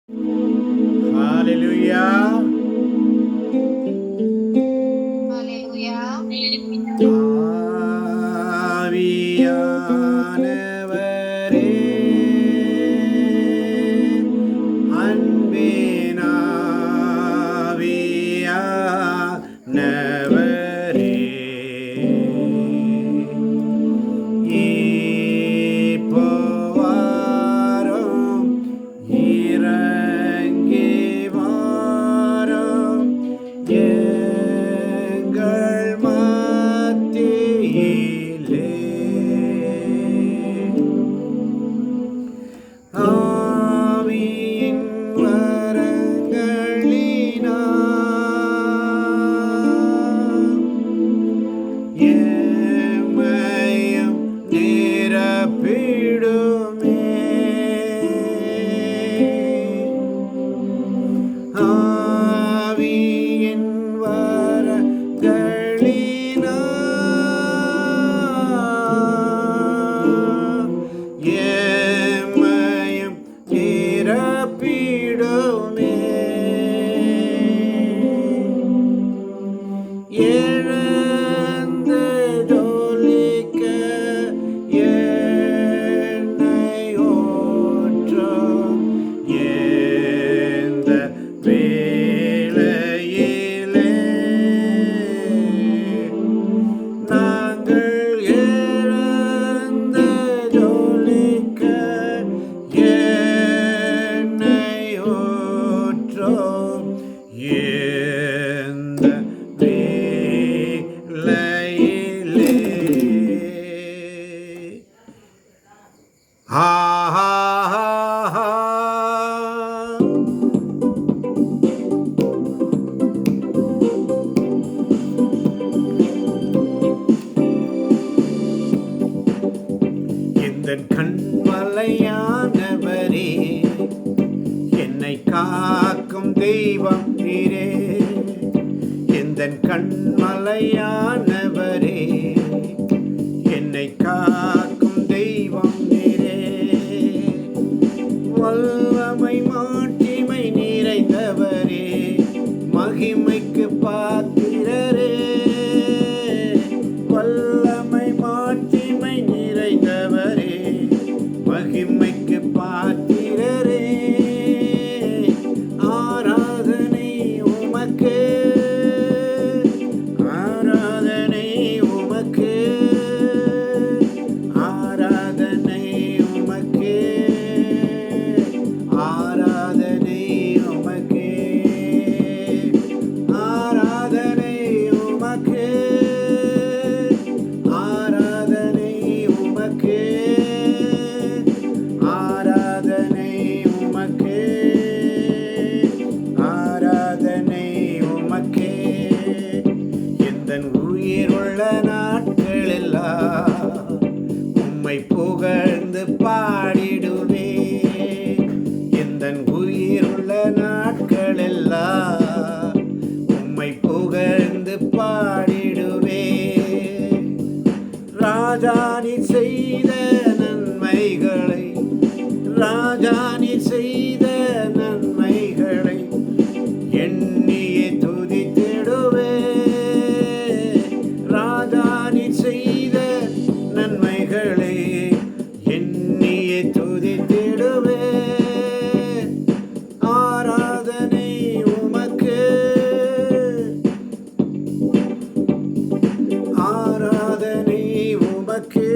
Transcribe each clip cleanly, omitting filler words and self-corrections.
ஹalleluya. ஹalleluya. ஆவியானவரே, அன்பின் ஆவியானவரே, இப்போ வாரும், இறங்கி வாரும், எங்கள் மத்தியிலே. ஆவியின் வரங்களினால் எம்மையும் நிரப்பிடுமே. ஆவியின் வரங்களினால் எம்மையும் நிரப்பிடுமே. எழுந்து ஜொலிக்க எண்ணெய் ஊற்றும் எந்த வேளையிலே நாங்கள் எழுந்து ஜொலிக்க எண்ணெய் ஊற்றும் எந்த வேளையிலே. ஆஹா, எந்தன் கண்மலையானவரே, என்னை காக்கும் தெய்வம் நீரே. எந்தன் கண்மலையானவரே, என்னை காக்கும் தெய்வம் நீரே. வல்லமை மாட்சிமை நிறைந்தவரே, மகிமைக்கு பாத்திரரே. வல்லமை மாட்சிமை நிறைந்தவரே, மகிமைக்கு பாத்திரரே. ஆராதனை உமக்கு, ஆராதனை உமக்கு, ஆராதனை உமக்கு, ஆராதனை உமக்கு, ஆராதனை உமக்கு, ஆராதனை உமக்கு, ஆராதனை உமக்கு, ஆராதனை உமக்கு. எந்தன் உயிருள்ள நாட்களெல்லாம் உம்மை புகழ்ந்து பாடிடுவே. எந்தன் உயிருள்ள நாட்களெல்லாம் உம்மை புகழ்ந்து பாடிடுவே. ராஜானி செய்த நன்மைகளை, ராஜானி செய்த நன்மைகளை எண்ணியே துதித்திடுவே. ராஜானி செய்த நன்மைகளை எண்ணியே துதித்திடுவே. ஆராதனை உமக்கு, ஆராதனை உமக்கு,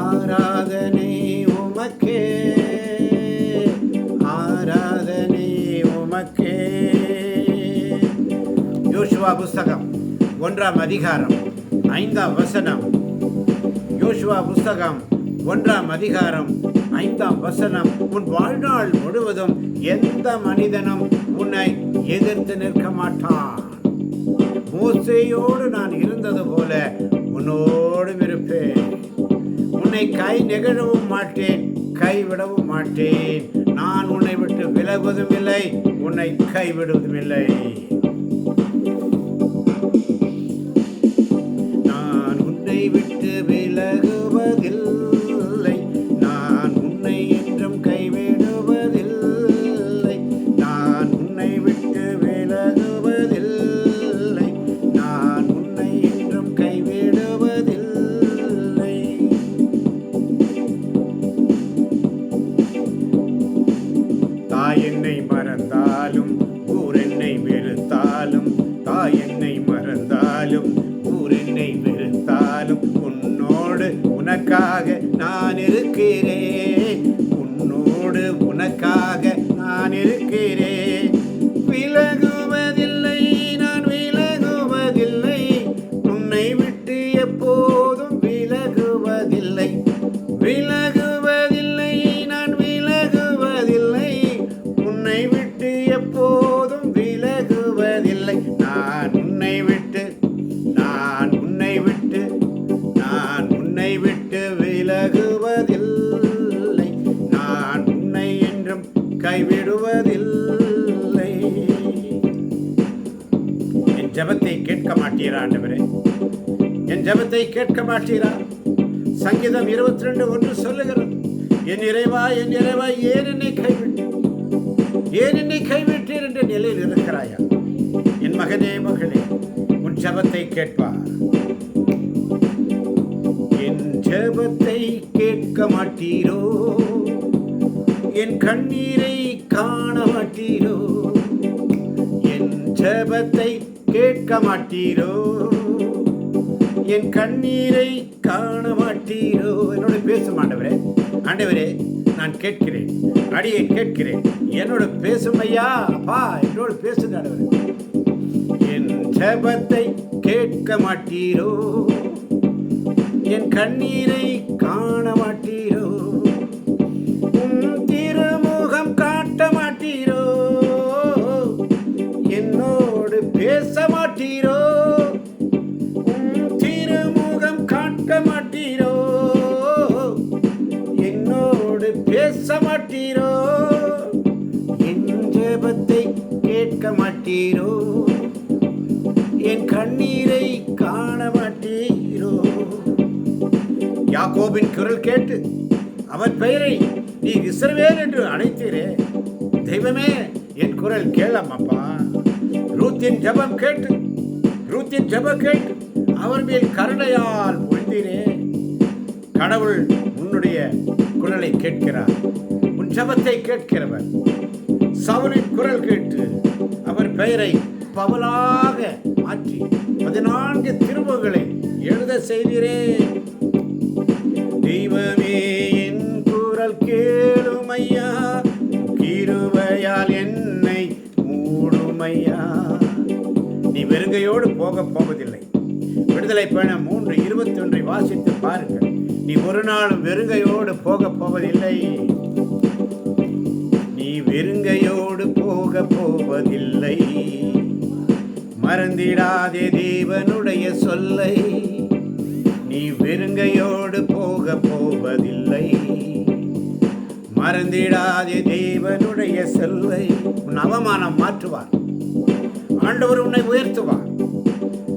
ஆராதனை உமக்கு, ஆராதனை உமக்கு. யோசுவா புஸ்தகம் 1ஆம் அதிகாரம் 5ஆம் வசனம். யோசுவா புஸ்தகம் 1ஆம் அதிகாரம் 5ஆம் வசனம். உன் வாழ்நாள் முழுவதும் எந்த மனிதனும் உன்னை எதிர்த்து நிற்க மாட்டான். மோசேயோடு நான் இருந்தது போல உன்னோடும் இருப்பேன். உன்னை கை நெகிழவும் மாட்டேன், கைவிடவும் மாட்டேன். நான் உன்னை விட்டு விலகுவதும் இல்லை, உன்னை கைவிடுவதும் இல்லை. நான் உன்னை விட்டு விலகுவதில்லை, நான் உன்னை என்றும் கைவிடுவதில்லை. தாய் என்னை மறந்தாலும் ஊர் என்னை வெறுத்தாலும், தாய் என்னை மறந்தாலும் ஊர் என்னை வெறுத்தாலும், உன்னோடு உனக்காக நான் இருக்கிறேன், உன்னோடு உனக்காக நான் இருக்கிறேன். விலகுவதில்லை, நான் விலகுவதில்லை, உன்னை விட்டு எப்போதும் விலகுவதில்லை. விலகுவதில்லை, நான் விலகுவதில்லை, உன்னை விட்டு எப்போதும் விலகுவதில்லை. நான் உன்னை விட்டு விலகுவதில்லை, நான் உன்னை என்றும் கைவிடுவதில்லை. என் ஜெபத்தை கேட்க மாட்டீரா ஆண்டவரே? என் ஜெபத்தை கேட்க மாட்டீரா? சங்கீதம் 22:1 சொல்லுகிறது, என் இறைவா என் இறைவா ஏன் என்னை கைவிட்டீர், ஏன் என்னை கைவிட்டீர் என்ற நிலையில் இருக்கிறாயா? என் மகனே மகளே, உன் ஜெபத்தை கேட்பார். என் ஜெபத்தை கேட்க மாட்டீரோ, என் கண்ணீரை காண மாட்டீரோ, என் ஜெபத்தை கேட்க மாட்டீரோ, என் கண்ணீரை காண மாட்டீரோ. என்னோட பேசும் ஆண்டவரே, ஆண்டவரே நான் கேட்கிறேன், அடியை கேட்கிறேன், என்னோட பேசும் ஐயா, அப்பா என்னோட பேசுங்க ஆண்டவரே. என் ஜெபத்தை கேட்க மாட்டீரோ, என் கண்ணீரை காண மாட்டீரோ, உன் திருமுகம் காட்ட மாட்டீரோ, என்னோடு பேச மாட்டீரோ, உன் திருமுகம் காட்ட மாட்டீரோ, என்னோடு பேச மாட்டீரோ, என் ஜெபத்தை கேட்க மாட்டீரோ, என் கண்ணீரை காண மாட்டீரோ. யாக்கோபின் குரல் கேட்டு அவன் பெயரை நீ இஸ்ரவேல் என்று அழைத்தீரே, தெய்வமே என் குரல் கேளம்மப்பா. ரூத்தின் ஜெபம் கேட்டு அவர் மேல் கருணையால் பொழிந்தீரே. கடவுள் உன்னுடைய குரலை கேட்கிறார், உன் ஜெபத்தை கேட்கிறவர். சவுலின் குரல் கேட்டு அவர் பெயரை பவுலாக மாற்றி 14 திருமுகங்களை எழுத செய்தீரே. தெய்வமே என் குரல் கேளுமையா, கிருபையால் என்னை மூடுமையா. நீ வெறுங்கையோடு போவதில்லை. விடுதலை பயணம் 3:21 வாசித்து பாருங்கள். நீ ஒரு நாளும் வெறுங்கையோடு போவதில்லை. நீ வெறுங்கையோடு போவதில்லை. மறந்திடாதே தேவனுடைய சொல்லை. நீ வெறுங்கையோடு போவதில்லை. மறந்திடாதே தேவனுடைய சொல்லை. உன் அவமானம் மாற்றுவார், ஆண்டவர் உன்னை உயர்த்துவார்.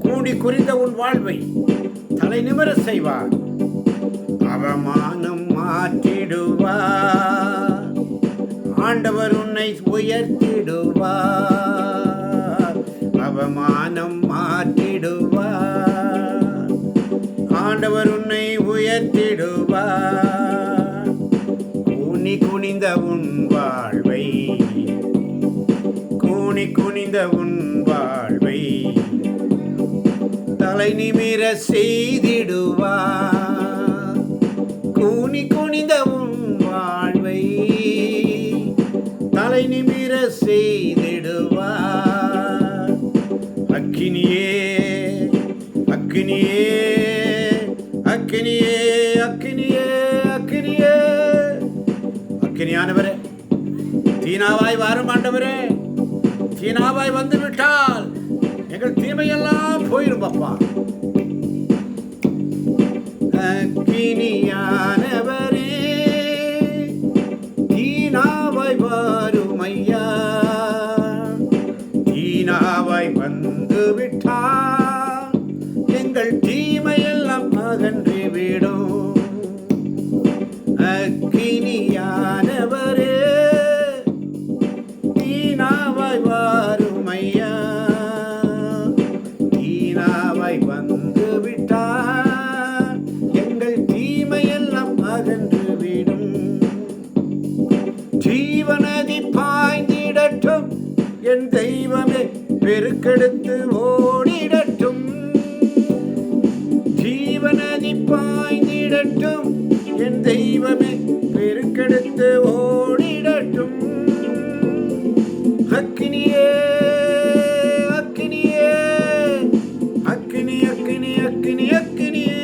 கூடி குறிந்த உன் வாழ்வை தலை நிமிர செய்வார். அவமானம் மாற்றிடுவார், ஆண்டவர் உன்னை உயர்த்திடுவார். அவமானம் மாற்றிடுவார், ஆண்டவர் உன்னை உயர்த்திடுவார். கூனி குனிந்த உன் வாழ்வை, கூனி குனிந்த உன் வாழ்வை தலை நிமிர செய்திடுவார். கூனி குனிந்த உன் வாழ்வை தலை நிமிர செய்திடுவார். அக்கினியே அக்கினியே அக்கினியே அக்கினியே அக்கினியே அக்கினியானவரே, தீனாவாய் வாரும் ஆண்டவரே. தீனாவாய் வந்து விட்டால் எங்கள் தீமையெல்லாம் போயிடும் அப்பா. அக்கினியானவரே, தீனாவாய் வாரும் ஐயா. தீனாவாய் வந்து விட்டால் எங்கள் தீமையெல்லாம் அகன்று விடும். அக்கினியானவரே, தீனாவாய் வாரும் ஐயா. தீனாவாய் வந்து விட்டால் எங்கள் தீமையெல்லாம் அகன்று விடும். ஜீவநதி பாய்ந்திடட்டும், என் தெய்வமே பெருக்கெடுத்து ஓடிடட்டும். ஜீவநதி பாய்ந்திடட்டும், என் தெய்வமே பெருக்கெடுத்து ஓடிடட்டும். அக்கினியே அக்கினியே அக்கினி அக்கினி அக்கினி அக்கினியே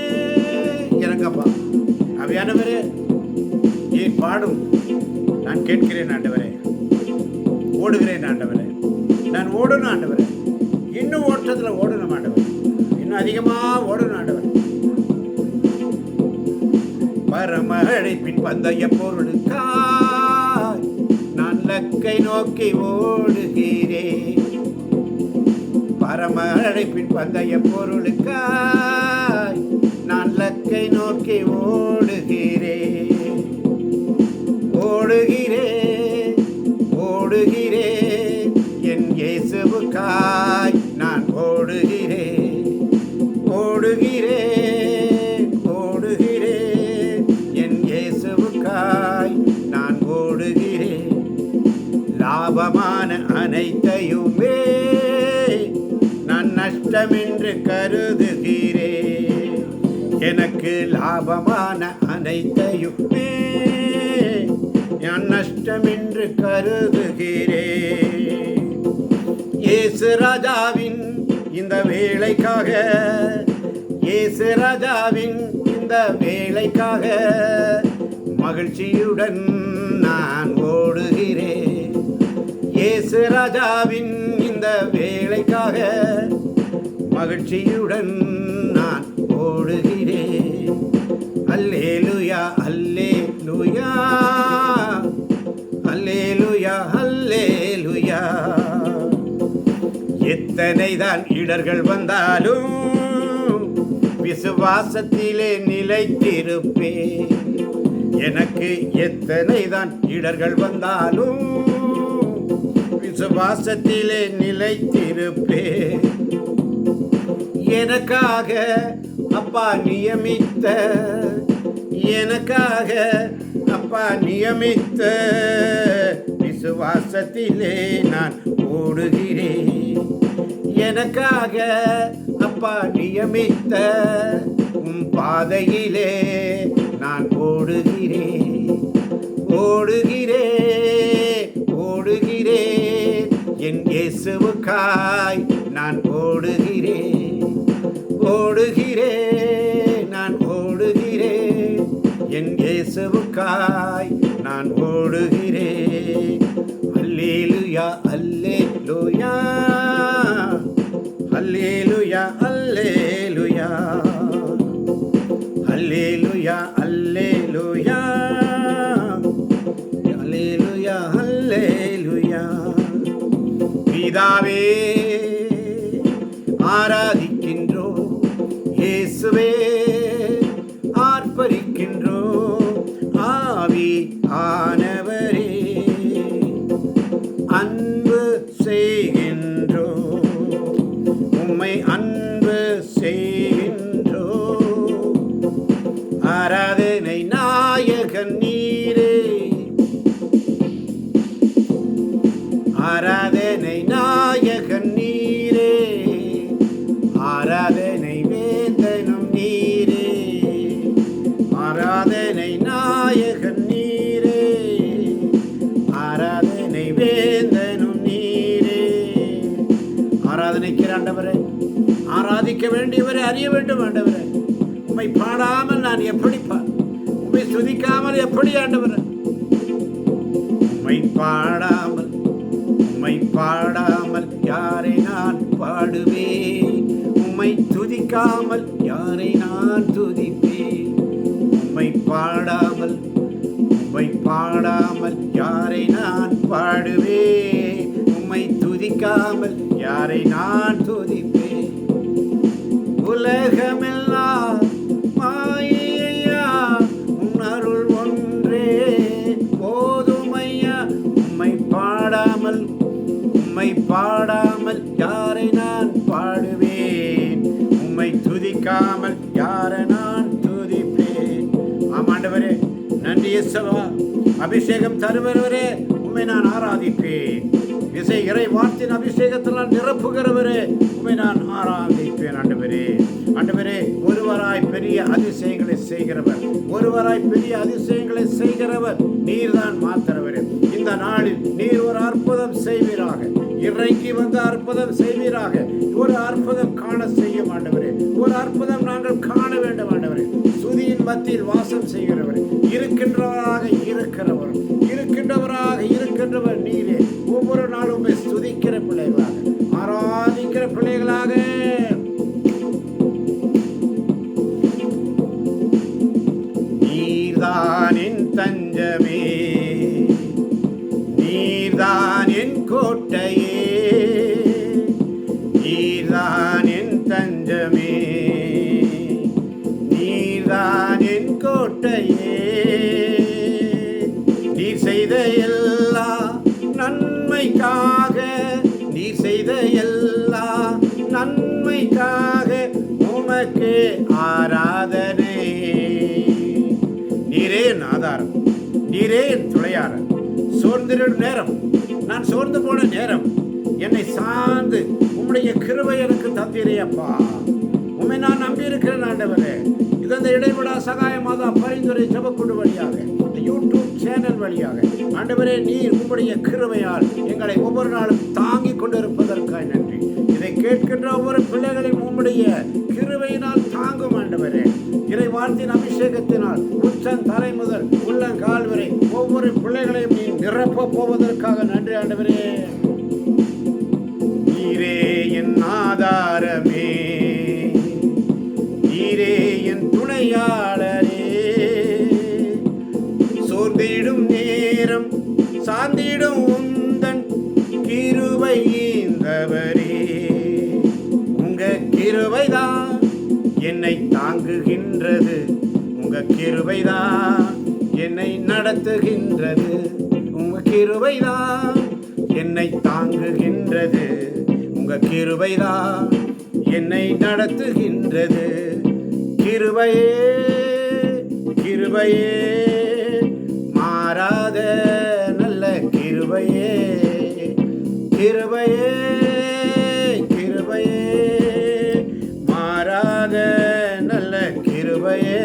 இறங்கப்பா. அவையானவரே ஏன் பாடும், நான் கேட்கிறேன் ஆண்டவரே. ஓடுகிறேன் ஆண்டவரே, நான் ஓடணும் ஆண்டவரே. இன்னும் ஓட்டத்தில் ஓடணும் ஆண்டவரே, இன்னும் அதிகமாக ஓடணும் ஆண்டவரே. பரம அழைப்பின் பந்தய பொருளுக்காய் நான் லக்கை நோக்கி ஓடுகிறேன். பரம அழைப்பின் பந்தய பொருளுக்காய் நான் லக்கை நோக்கி ஓடுகிறேன். ஓடுகிறேன் ஓடுகிறேன் என் இயேசுவுக்காய் நான் ஓடுகிறேன். ஓடுகிறேன் ஓடுகிறேன் என் இயேசுவுக்காய் நான் ஓடுகிறேன். லாபமான அனைத்தையுமே நான் நஷ்டமென்று கருதுகிறேன். எனக்கு லாபமான அனைத்தையுமே நான் நஷ்டமென்று கருதுகிறேன். இயேசு ராஜாவின் இந்த வேலைக்காக, இயேசு ராஜாவின் இந்த வேலைக்காக மகிழ்ச்சியுடன் நான் ஓடுகிறேன். இயேசு ராஜாவின் இந்த வேலைக்காக மகிழ்ச்சியுடன் நான் ஓடுகிறேன். அல்லேலூயா அல்லேலூயா அல்லேலூயா அல்லேலூயா. எத்தனைதான் இடர்கள் வந்தாலும் விசுவாசத்திலே நிலைத்திருப்பேன். எனக்கு எத்தனைதான் இடர்கள் வந்தாலும் விசுவாசத்திலே நிலைத்திருப்பேன். எனக்காக அப்பா நியமித்த, எனக்காக அப்பா நியமித்த விசுவாசத்திலே நான் ஓடுகிறேன். எனக்காக அப்பா நியமித்த பாதையிலே நான் ஓடுகிறேன். ஓடுகிறேன் ஓடுகிறேன் என் இயேசுவுக்காய் நான் ஓடுகிறேன். ஓடுகிறேன் நான் ஓடுகிறேன் என் இயேசுவுக்காய் நான் ஓடுகிறேன். அல்லேலூயா அல்லேலூயா அல்லேலூயா அல்லேலூயா அல்லேலூயா அல்லேலூயா அல்லேலூயா அல்லேலூயா. பிதாவே ஆராதிக்கின்றோம், இயேசுவே ஆர்ப்பரிக்கின்றோம். ஆவி ஆனவரே அன்பு செய்கின்றோம், உம்மை அன்பு செய்கின்றோம். ஆராதனை நாயகன் நீரே, ஆராதனை நாயகன் நீரே, ஆராதனை வேந்தனும் நீரே. ஆராதனை நாயகன் நீரே, ஆராதனை வேந்தனும் நீரே. ஆராதனைக்கு ஆண்டவரே, ஆராதிக்க வேண்டியவரை அறிய வேண்டும் ஆண்டவரே. உம்மை பாடாமல் நான் எப்படி உம்மை துதிக்காமல் எப்படி ஆண்டவரே? உம்மை பாடாமல், உம்மை பாடாமல் யாரை நான் பாடுவேன்? உம்மை துதிக்காமல் யாரை நான் துதிப்பேன்? உம்மை பாடாமல், உம்மை பாடாமல் யாரை நான் பாடுவேன்? உம்மை துதிக்காமல் யாரை நான் துதிப்பேன்? உலகமெல்லாம் மாயையா, உன் அருள் ஒன்றே போதுமையா. உம்மை பாடாமல், உம்மை பாடாமல் யாரை நான் பாடுவேன்? உம்மை துதிக்காமல் யாரை நான் துதிப்பேன்? ஆமாண்டவரே, நன்றி இயேசுவா. அபிஷேகம் தருபவரே உம்மை நான் ஆராதிப்பேன். இறை வார்த்தையின் அபிஷேகத்தினால் நிரப்புகிறவரே உம்மை நான் ஆராதிப்பேன். ஆண்டவரே ஒருவராய் பெரிய அதிசயங்களை செய்கிறவர், நீர்தான் மாத்திரவரே. இந்த நாளில் நீர் ஒரு அற்புதம் செய்வீராக, இறங்கி வந்து அற்புதம் செய்வீராக. ஒரு அற்புதம் காண செய்யும் ஆண்டவரே, ஒரு அற்புதம் நாங்கள் காண வேண்டும் ஆண்டவரே. சுதியின் மத்தியில் வாசம் செய்கிறவர், இருக்கின்றவராக இருக்கின்றவர் நீரே. ஒவ்வொரு நாளும் துதிக்கிற பிள்ளைகளாக, ஆராதிக்கிற பிள்ளைகளாக நீர்தான் என் தஞ்சமே, நீர்தான் என் கோட்டையே, நீர்தான் என் தஞ்சமே, நீர்தான் என் கோட்டையே. நீர் செய்த எல்லா நன்மைக்காக, நீர் செய்த எல்லா நன்மைக்காக உமக்கு ஆராதனை. நீரே என் ஆதாரம், நீரே என் துணையாளர். சோர்ந்திடும் நேரம், நான் சோர்ந்து போன நேரம் என்னை சார்ந்து உம்முடைய கிருபை எனக்கு தந்தீரே அப்பா. உம்மை நான் நம்பியிருக்கிறேன் ஆண்டவரே. இது அந்த இடைவிடா சகாய மாதா பரிந்துரை ஜெபக்குழு வழியாக, இந்த யூடியூப் சேனல் வழியாக ஆண்டவரே, நீர் உம்முடைய கிருபையால் எங்களை ஒவ்வொரு நாளும் தாங்கிக் கொண்டிருப்பதற்காக நன்றி. இதை கேட்கின்ற ஒவ்வொரு பிள்ளைகளையும் உம்முடைய கிருபையினால் தாங்கும் ஆண்டவரே. இறை வார்த்தையின் அபிஷேகத்தினால் உச்சன் தலை முதல் உள்ளங்கால் வரை ஒவ்வொரு பிள்ளைகளையும் நீ நிரப்ப போவதற்காக நன்றி ஆண்டவரே. நீரே என் ஆதாரமே, நீரே என் துணையாளரே. சோர்ந்திடும் நேரம் சார்ந்திடும் உந்தன் கிருபை ஈந்தவரே. உங்க கிருபைதான் என்னை தாங்குகின்றது, உங்க கிருபைதான் என்னை நடத்துகின்றது, உங்க கிருபைதான் என்னை தாங்குகின்றது, உங்க கிருபைதான் என்னை நடத்துகின்றது. கிருபையே கிருபையே மாறாத நல்ல கிருபையே, கிருபையே கிருபையே மாறாத நல்ல கிருபையே.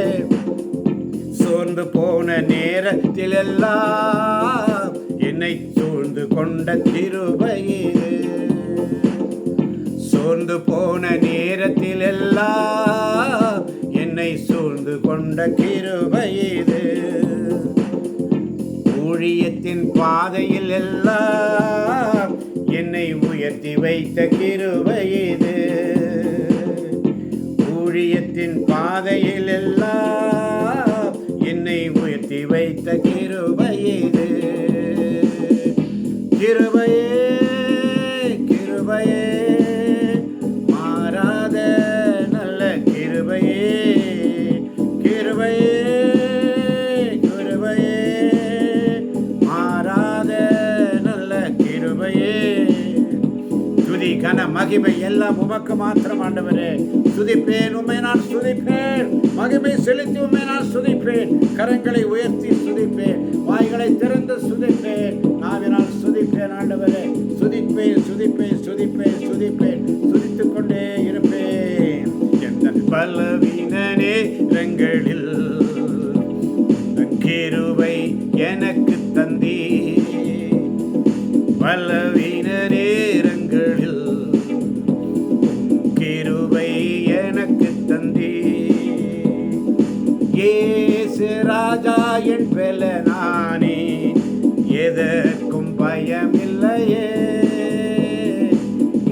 சோர்ந்து போன நேரத்தில் எல்லாம் என்னை சூழ்ந்து கொண்ட கிருபையே, சோர்ந்து போன நேரத்தில் எல்லாம் என்னை சூழ்ந்து கொண்ட கிருபையே. ஊழியத்தின் பாதையில் எல்லாம் என்னை உயர்த்தி வைத்த கிருபையே, ஊழியத்தின் பாதையில் எல்லாம் என்னை உயர்த்தி வைத்த கிருபையே. கிருபையே கிருபையே மாறாத நல்ல கிருபையே, கிருபையே கிருபையே மாறாத நல்ல கிருபையே. துதி கன மகிமை எல்லாம் உமக்கு மாத்திரம் ஆண்டவரே. துதிப்பேன், உம்மை நான் துதிப்பேன். மகிமை செலுத்தி உம்மை நான் துதிப்பேன். கரங்களை உயர்த்தி துதிப்பேன், வாய்களை திறந்து துதிப்பேன், நாவினால் துதிப்பேன் ஆண்டவரே. துதிப்பேன் துதிப்பேன் துதிப்பேன் துதிப்பேன், துதித்துக் கொண்டே இருப்பேன். எந்த பலவீன நேரங்களில் கிருபை எனக்கு தந்தீ, பலவீன நேரங்களில் கிருபை எனக்கு தந்தீ. இயேசு ராஜா என் பெலனானே, எதற்கும் பயமில்லையே.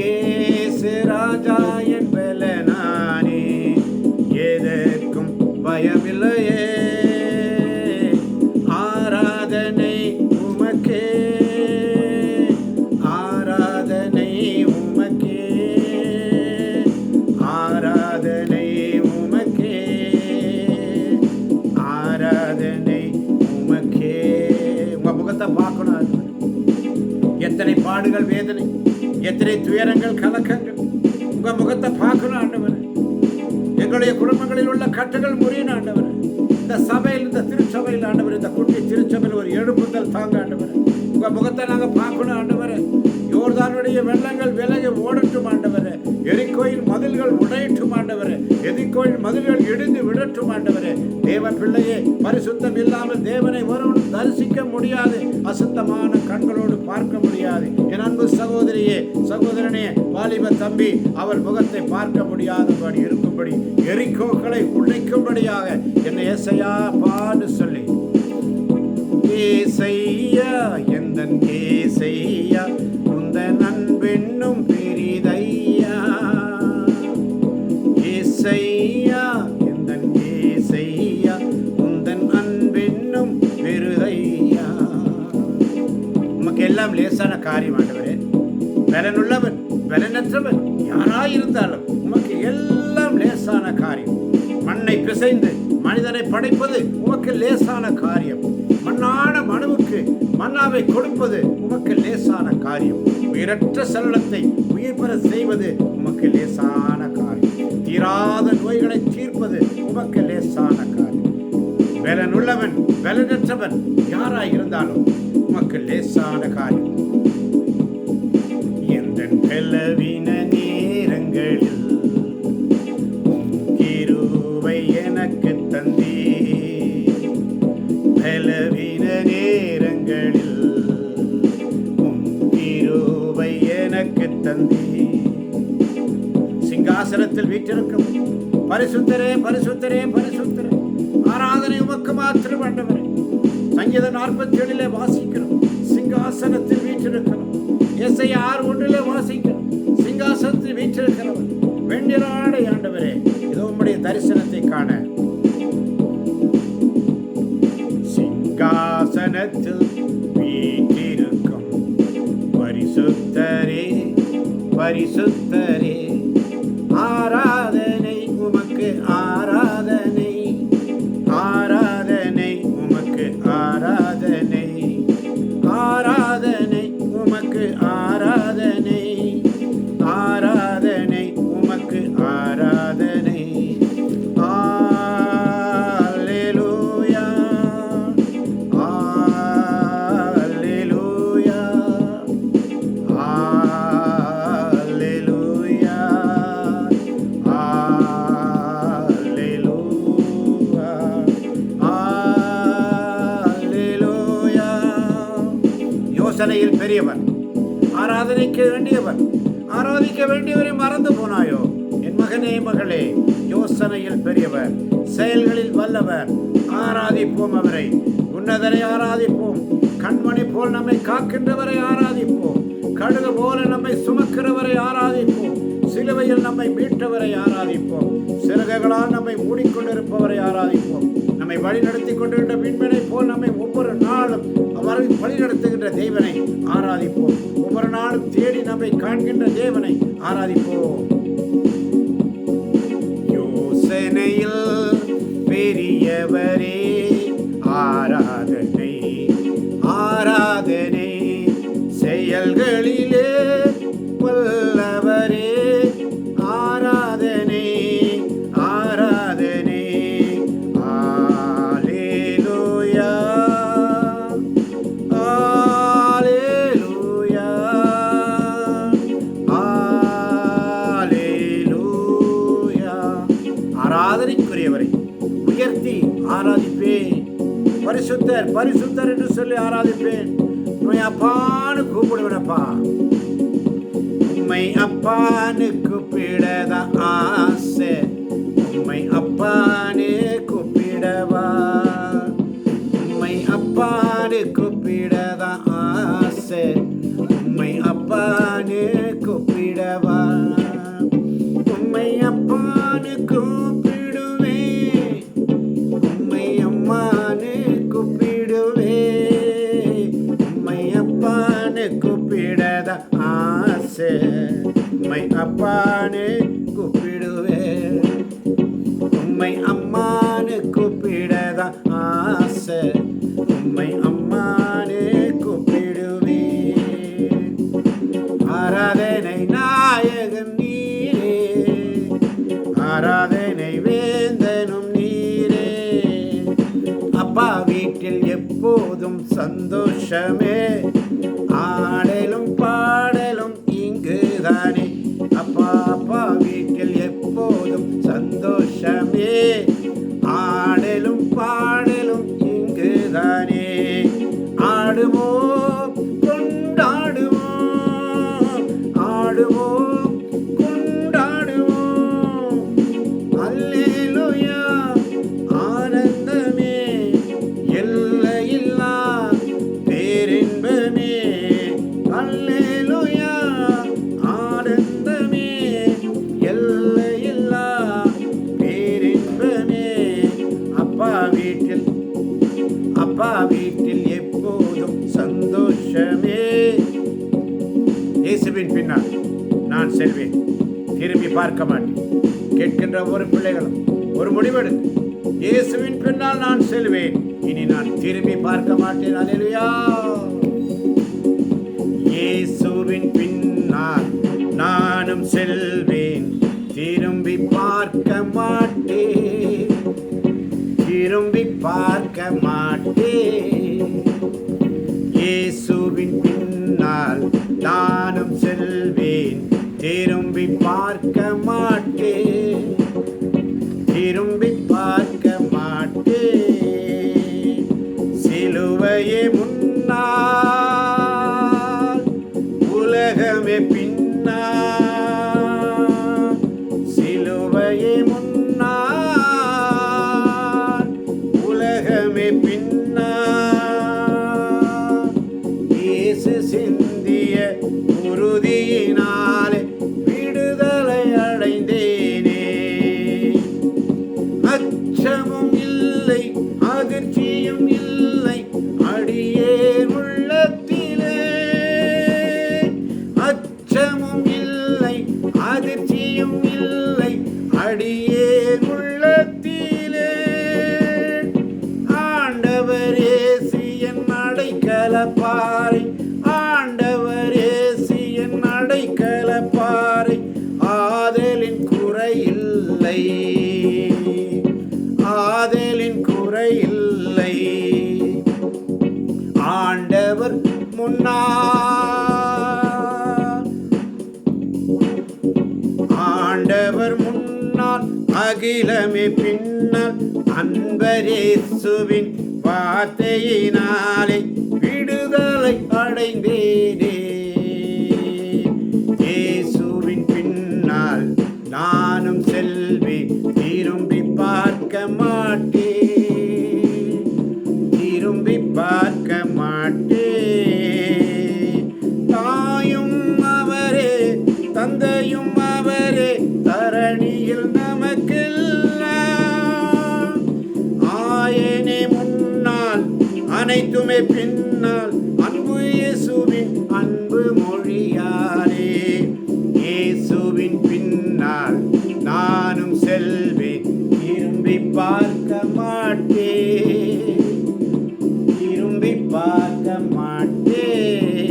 இயேசு ராஜா என் பெலனானே, எதற்கும் பயமில்லையே. ஆராதனை உமக்கே, ஆராதனை உமக்கே, ஆராதனை உமக்கே, ஆராதனை உமக்கே. உங்க முகத்தை பார்க்கணும். எத்தனை பாடுகள், வேதனை, எத்தனை துயரங்கள், கலக்கங்கள், உங்க முகத்தை பார்க்கணும் ஆண்டவர். எங்களுடைய குடும்பங்களில் உள்ள கட்டுகள் முறியணும் ஆண்டவர். இந்த சபையில், இந்த திருச்சபையில் ஆண்டவர், இந்த குட்டி திருச்சபையில் ஒரு எழுப்புதல் தாங்க ஆண்டவர். உங்க முகத்தை நாங்கள் பார்க்கணும் ஆண்டவர். யோர்தானுடைய வெள்ளங்கள் விலகி ஓடட்டும் ஆண்டவர். எரிகோயின் மதில்கள் உடையட்டும் ஆண்டவர். எரிகோயின் மதில்கள் இடிந்து விடட்டும் ஆண்டவர். தேவ பிள்ளையே, பரிசுத்தம் இல்லாமல் தேவனை ஒருவனும் தரிசிக்க முடியாது. அசுத்தமான கண்களோடு பார்க்க முடியாது. என் அன்பு சகோதரியே, சகோதரனே, வாலிப தம்பி, அவர் முகத்தை பார்க்க முடியாதபடி இருக்கும்படி எரிகோக்களை உடைக்கும்படியாக என்னை ஏசையா பாடு சொல்லி, ஏசையா எந்தன் ஏசையா உந்தன் அன்பென்னும் பெரிதையா, ஏசையா எந்தன் ஏசையா உந்தன் அன்பென்னும் பெரிதையா. உமக்கு எல்லாம் லேசான காரியம் ஆண்டவரே. பலனுள்ளவன் பலனற்றவன் யாராயிருந்தாலும் உமக்கு எல்லாம் லேசான காரியம். மண்ணை பிசைந்து மனிதனை படைப்பது உமக்கு லேசான காரியம். மண்ணான மனுவுக்கு மன்னாவை கொடுப்பது உமக்கு லேசான காரியம். உயிரற்ற செல்வத்தை உயிர் பெற செய்வது உமக்கு லேசான காரியம். தீராத நோய்களை தீர்ப்பது உமக்கு லேசான காரியம். பலனுள்ளவன் பலனற்றவன் யாராய் இருந்தாலும் உமக்கு லேசான காரியம். எந்த பலவீன நேரங்களில் கிருபை எனக்கு தந்தீ, பலவீன நேரங்களில் கிருபை எனக்கு தந்தீ. சிங்காசனத்தில் வீற்றிருக்கும் பரிசுத்தரே பரிசுத்தரே பரிசுத்தரே, ஆராதனை உமக்கு மாத்திரம் ஆண்டவரே. சங்கீதம் 47 வாசிக்கிறோம், சிங்காசனத்தில் வீற்றிருக்கிறோம். எஸ்ஐயா 6:1 வாசிக்கிறோம், சிங்காசனத்தில் வீற்றிருக்கிறவர் வெண்ணிறாடை ஆண்டவரே. இதோ உம்முடைய தரிசனத்தை காண சிங்காசனத்தில் வீற்றிருக்கும் பரிசுத்தரே பரிசுத்தரே, ஆராதனை உமக்கு ஆராதனை, ஆராதனை உமக்கு ஆராதனை, ஆராதனை உமக்கு ஆராதனை, ஆராதனை உமக்கு ஆராதனை. அல்லேலூயா அல்லேலூயா அல்லேலூயா அல்லேலூயா அல்லேலூயா. யோசனையில் பெரியவர், ஆராதனைக்க வேண்டியவர், ஆராதிக்க வேண்டியவரை மறந்து போனாயோ? என் மகனே மகளே, யோசனையில் பெரியவர், செயல்களில் வல்லவர். ஆராதிப்போம் அவரை. உன்னதரை ஆராதிப்போம். கண்மணி போல் நம்மை காக்கின்றவரை ஆராதிப்போம். கழுகு போல நம்மை சுமக்கிறவரை ஆராதிப்போம். சிலுவையில் நம்மை மீட்டவரை ஆராதிப்போம். சிறகுகளால் நம்மை மூடிக்கொண்டிருப்பவரை ஆராதிப்போம். நம்மை வழிநடத்தி கொண்டிருந்த விண்மீனை போல் நம்மை ஒவ்வொரு நாளும் அவரை வழிநடத்துகின்ற தேவனை ஆராதிப்போம். ஒவ்வொரு நாளும் தேடி நம்மை காண்கின்ற தேவனை ஆராதிப்போம். யோசனையில் பெரியவரே ஆராதனை, ஆராதனை செயல்களிலே வல்லவரே ஆராதனை, ஆராதனை. அல்லேலூயா அல்லேலூயா அல்லேலூயா. ஆராதனைக்குரியவரை உயர்த்தி ஆராதிப்பேன். பரிசுத்தர் பரிசுத்தர் என்று சொல்லி ஆராதிப்பேன். உம்மை அப்பான்னு கூப்பிடுவேனப்பா. உம்மை அப்பான்னு கூப்பிடத ஆசை, உம்மை அப்பான்னு கூப்பிடவா, உம்மை அப்பான்னு கூப்பிடத ஆசை, உம்மை அப்பான்னு கூப்பிடவா, உம்மை அப்பான்னு கூப்பிடுவே, உம்மை அம்மான்னு கூப்பிடுவே, உம்மை அப்பான்னு கூப்பிடத ஆசை, உம்மை அப்பான்னு கூப்பிடுவே, உம்மை அம்மான்னு கூப்பிடத ஆசை, உம்மை அம்மான்னு கூப்பிடுவே. ஆராதனை நாயகன் நீரே, ஆராதனை வேந்தனும் நீரே, சந்தோஷமே, ஆடலும் பாடலும் இங்குதானே. அப்பா அப்பா வீட்டில் எப்போதும் சந்தோஷமே, ஆடலும் பாடலும் இங்குதானே. ஆடுவோம் கொண்டாடுவோம், ஆடுவோம் கொண்டாடுவோம். அல்லேலூயா ஆனந்தமே, எல்லையில்லா பேரின்பமே. அல்லேலூயா ஆனந்தமே, எல்லையில்லா பேரின்பமே. அப்பா வீட்டில் எப்போதும் சந்தோஷமே. இயேசுவின் பின்னால் நான் செல்வேன், திரும்பி பார்க்க மாட்டேன். கேட்கின்ற ஒரு பிள்ளைகளும் ஒரு முடிவெடுத்து, இயேசுவின் பின்னால் நான் செல்வேன், இனி நான் திரும்பி பார்க்க மாட்டேன். அல்லேலூயா. இயேசுவின் பின்னால் நானும் செல்வேன், திரும்பி பார்க்க மாட்டேன், திரும்பி பார்க்க மாட்டேன். இயேசுவின் பின்னால் நானும் செல்வேன், திரும்பி பார்க்க மாட்டேன், திரும்பி பார்க்க மாட்டேன். சிலுவையே முன்னால், உலகமே பின்னால். சிலுவையே முன்னால், உலகமே பின்னால். இயேசு சிந்திய உறுதியினாலே விடுதலை அடைந்தேனே. அச்சமும் இல்லை, அதிர்ச்சியும் இல்லை அடியேன் உள்ளத்திலே. அச்சமும் இல்லை, அதிர்ச்சியும் இல்லை அடியேன் உள்ளத்திலே. ஆண்டவர் இயேசு என் அடைக்கலப்பாறை, ஆண்டவர் இயேசு என் அடைக்கலப்பாறை. ஆதலின் குறையில்லை, ஆதலின் குறையில்லை. ஆண்டவர் முன்னால், ஆண்டவர் முன்னால், அகிலமே பின்னால். அன்பர் இயேசுவின் வார்த்தையினாலே விடுதலை அடைந்தேனே. இயேசுவின் பின்னால் நானும் செல்வேன், திரும்பி பார்க்க மாட்டேன், திரும்பி பார்க்க மாட்டேன். தாயும் அவரே, தந்தையும் அவரே, தரணியில் நமக்கெல்லாம். ஆயனே முன்னால், அனைத்துமே பின்னால். அன்பு இயேசுவின் அன்பு மொழியாலே. இயேசுவின் பின்னால் நானும் செல்வேன், திரும்பி பார்க்க மாட்டேன், திரும்பி பார்க்க மாட்டேன்.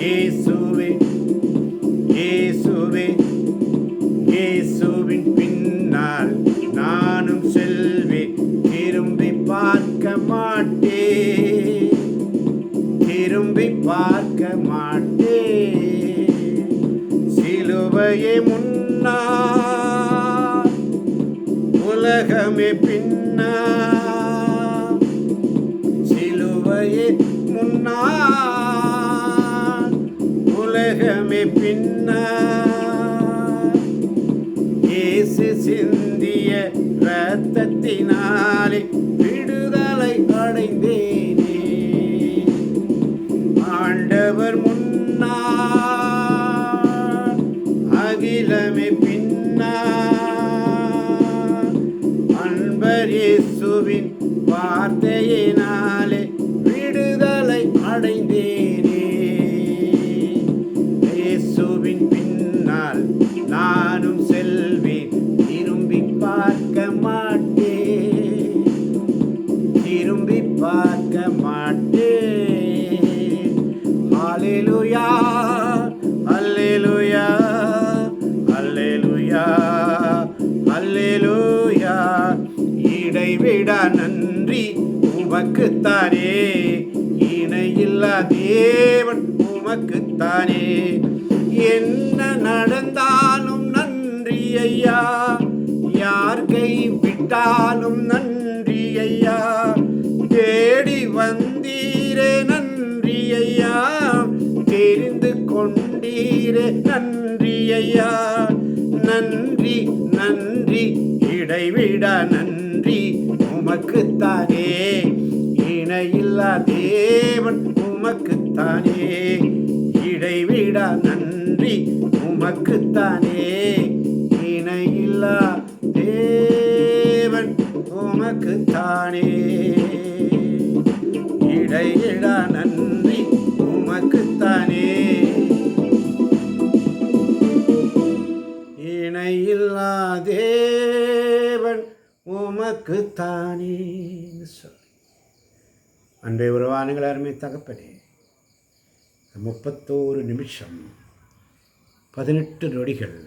இயேசுவே, இயேசுவே, இயேசுவின் பின்னால் நானும் செல்வேன், திரும்பி பார்க்க மாட்டேன், திரும்பி பார்க்க மாட்டேன். சிலுவையே முன்னால், உலகமே பின்னால். சிலுவையே முன்னால், உலகமே பின்னால். இயேசு சிந்திய இரத்தத்தினாலே விடுதலை அடைந்தேனே. ஆண்டவர் முன்னால், அகிலமே பின்னால். அன்பர் இயேசுவின் வார்த்தையினாலே விடுதலை அடைந்தேனே. இயேசுவின் பின்னால் நானும் செல்வேன், திரும்பி பார்க்க மாட்டேன், திரும்பி பார்க்க மாட்டேன். ஹல்லேலூயா, ஹல்லேலூயா, ஹல்லேலூயா, ஹல்லேலூயா. இடைவிடா நன்றி உமக்குத்தானே, இணையில்லா தேவன் உமக்குத்தானே. என்ன நடந்தாலும் நன்றி ஐயா, யார் கை விட்டாலும் நன்றி ஐயா, தேடி வந்தீரே நன்றி ஐயா, தெரிந்து கொண்டீரே நன்றி ஐயா. நன்றி நன்றி இடைவிட நன்றி உமக்குத்தானே, இணையில்லா தேவன் உமக்குத்தானே, இடைவிட நன்றி உமக்குத்தானே, இணையில்லா தேவன் உமக்குத்தானே, இடையிட நன்றி உமக்குத்தானே, இணையில்லா தேவன் உமக்குத்தானே. சொல்லி அன்றைய உறவானுங்கள் அருமை தகப்பனே, 31 நிமிஷம் 18 நொடிகள்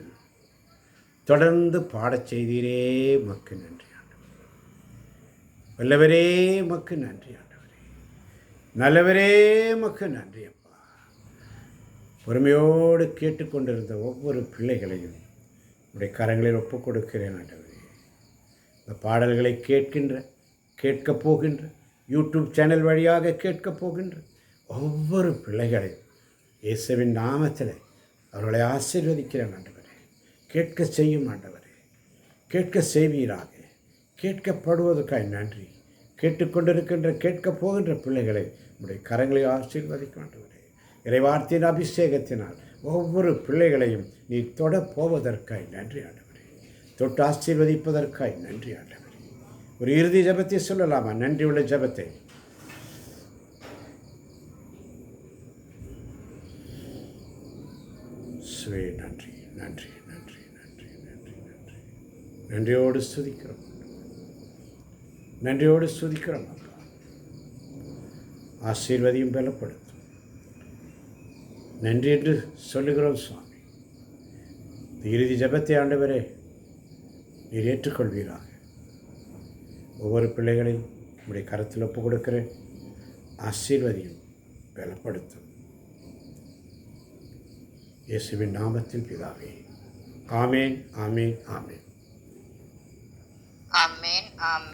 தொடர்ந்து பாடச் செய்தீரே, உமக்கு நன்றி ஆண்டவரே. வல்லவரே உமக்கு நன்றி ஆண்டவரே, நல்லவரே உமக்கு நன்றி அப்பா. பொறுமையோடு கேட்டுக்கொண்டிருந்த ஒவ்வொரு பிள்ளைகளையும் உடைய கரங்களில் ஒப்புக் கொடுக்கிறேன் ஆண்டவரே. இந்த பாடல்களை கேட்கப் போகின்ற யூடியூப் சேனல் வழியாக கேட்கப் போகின்ற ஒவ்வொரு பிள்ளைகளையும் இயேசுவின் நாமத்தில் அவர்களை ஆசீர்வதிக்கிறேன் ஆண்டவரே. கேட்க செய்யும் ஆண்டவரே, கேட்க செய்வீராக. கேட்கப்படுவதற்காய் நன்றி. கேட்டுக்கொண்டிருக்கின்ற கேட்கப் போகின்ற பிள்ளைகளை உடைய கரங்களை ஆசீர்வதிக்கும் ஆண்டவரே. இறைவார்த்தையின் அபிஷேகத்தினால் ஒவ்வொரு பிள்ளைகளையும் நீ தொட போவதற்காய் நன்றி ஆண்டவரே. தொட்டு ஆசீர்வதிப்பதற்காய் நன்றி ஆண்டவரே. ஒரு இறுதி ஜெபத்தை சொல்லலாமா? நன்றி உள்ள ஜெபத்தை. சுவே நன்றி நன்றி நன்றி நன்றி நன்றி நன்றி. நன்றியோடு ஸ்துதிக்கிறோம், நன்றியோடு ஸ்துதிக்கிறோம் அப்பா. ஆசீர்வதியும் பலப்படுத்தும். நன்றி என்று சொல்லுகிறோம் சுவாமி. இறுதி ஜெபத்தை ஆண்டவரே நீர் ஏற்றுக்கொள்வீராக. ஒவ்வொரு பிள்ளைகளையும் உடைய கரத்தில் ஒப்புக் கொடுக்கிறேன். ஆசீர்வதியும் பலப்படுத்தும். இயேசுவின் நாமத்தில் பிதாவே, ஆமேன் ஆமேன் ஆமேன் ஆமென் ஆமென்.